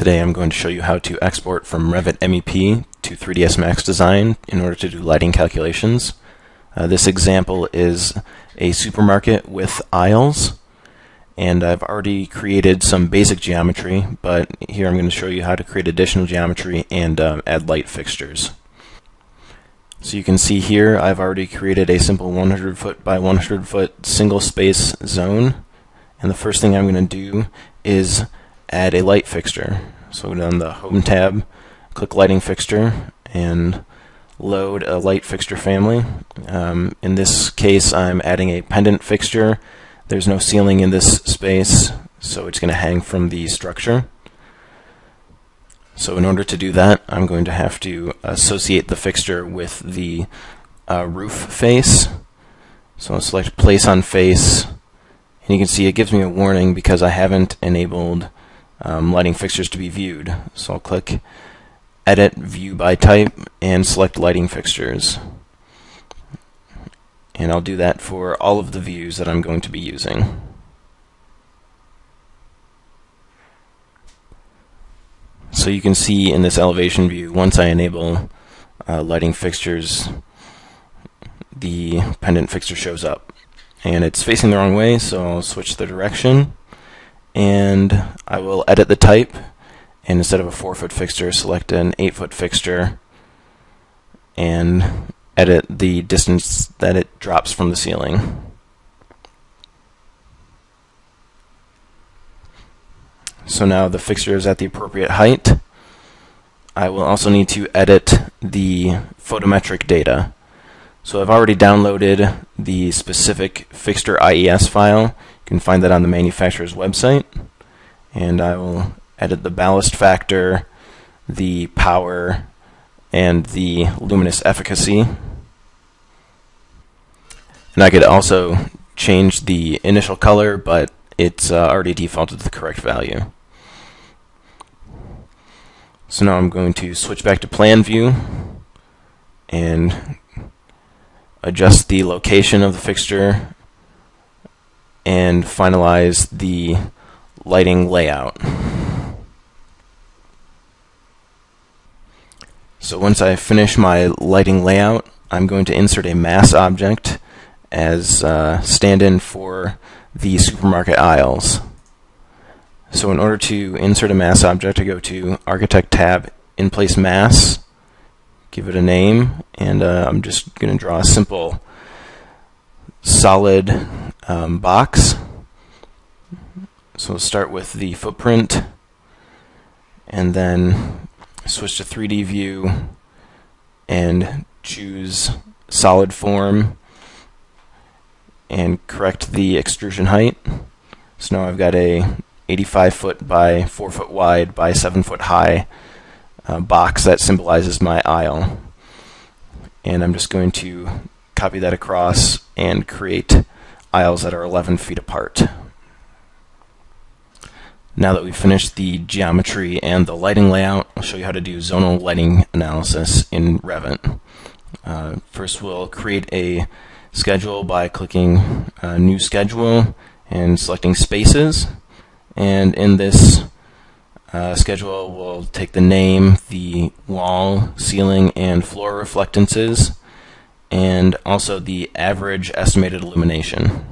Today I'm going to show you how to export from Revit MEP to 3ds Max Design in order to do lighting calculations. This example is a supermarket with aisles, and I've already created some basic geometry, but here I'm going to show you how to create additional geometry and add light fixtures. So you can see here I've already created a simple 100 foot by 100 foot single space zone, and the first thing I'm going to do is add a light fixture. So go down the Home tab, click Lighting Fixture, and load a light fixture family. In this case, I'm adding a pendant fixture. There's no ceiling in this space, so it's going to hang from the structure. So in order to do that, I'm going to have to associate the fixture with the roof face. So I'll select Place on Face, and you can see it gives me a warning because I haven't enabled lighting fixtures to be viewed. So I'll click Edit View by Type and select Lighting Fixtures. And I'll do that for all of the views that I'm going to be using. So you can see in this elevation view, once I enable lighting fixtures, the pendant fixture shows up. And it's facing the wrong way, so I'll switch the direction. And I will edit the type, and instead of a 4-foot fixture, select an 8-foot fixture and edit the distance that it drops from the ceiling. So now the fixture is at the appropriate height. I will also need to edit the photometric data. So I've already downloaded the specific fixture IES file. You can find that on the manufacturer's website. And I will edit the ballast factor, the power, and the luminous efficacy. And I could also change the initial color, but it's already defaulted to the correct value. So now I'm going to switch back to plan view and adjust the location of the fixture and finalize the lighting layout. So once I finish my lighting layout, I'm going to insert a mass object as stand-in for the supermarket aisles. So in order to insert a mass object, I go to Architect tab, In Place Mass, give it a name, and I'm just going to draw a simple solid box. So we'll start with the footprint and then switch to 3D view and choose solid form and correct the extrusion height. So now I've got a 85 foot by 4 foot wide by 7 foot high box that symbolizes my aisle. And I'm just going to copy that across and create aisles that are 11 feet apart. Now that we've finished the geometry and the lighting layout, I'll show you how to do zonal lighting analysis in Revit. First we'll create a schedule by clicking New Schedule and selecting Spaces. And in this schedule we'll take the name, the wall, ceiling, and floor reflectances, and also the average estimated illumination.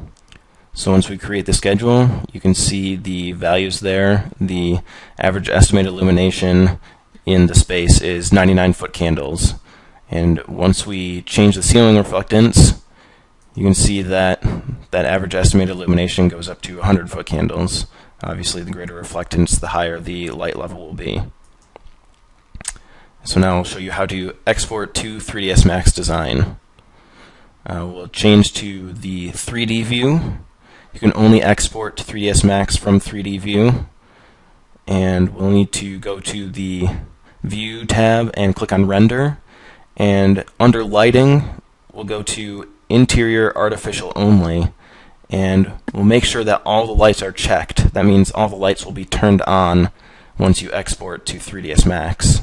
So once we create the schedule, you can see the values there. The average estimated illumination in the space is 99 foot candles. And once we change the ceiling reflectance, you can see that that average estimated illumination goes up to 100 foot candles. Obviously, the greater reflectance, the higher the light level will be. So now I'll show you how to export to 3ds Max Design. We'll change to the 3D view. You can only export to 3ds Max from 3D view, and we'll need to go to the View tab and click on Render, and under Lighting we'll go to Interior Artificial Only, and we'll make sure that all the lights are checked. That means all the lights will be turned on once you export to 3ds Max.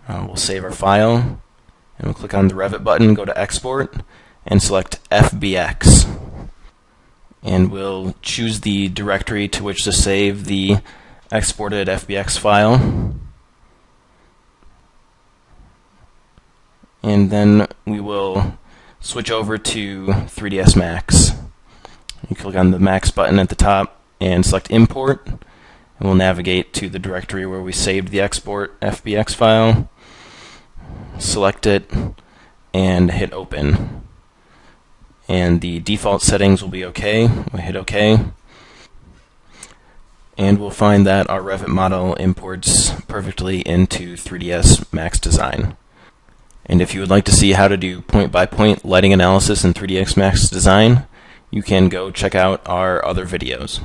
We'll save our file, and we'll click on the Revit button, go to Export, and select FBX. And we'll choose the directory to which to save the exported FBX file. And then we will switch over to 3ds Max. You click on the Max button at the top and select Import, and we'll navigate to the directory where we saved the export FBX file. Select it and hit Open. And the default settings will be OK. We'll hit OK. And we'll find that our Revit model imports perfectly into 3ds Max Design. And if you would like to see how to do point-by-point lighting analysis in 3ds Max Design, you can go check out our other videos.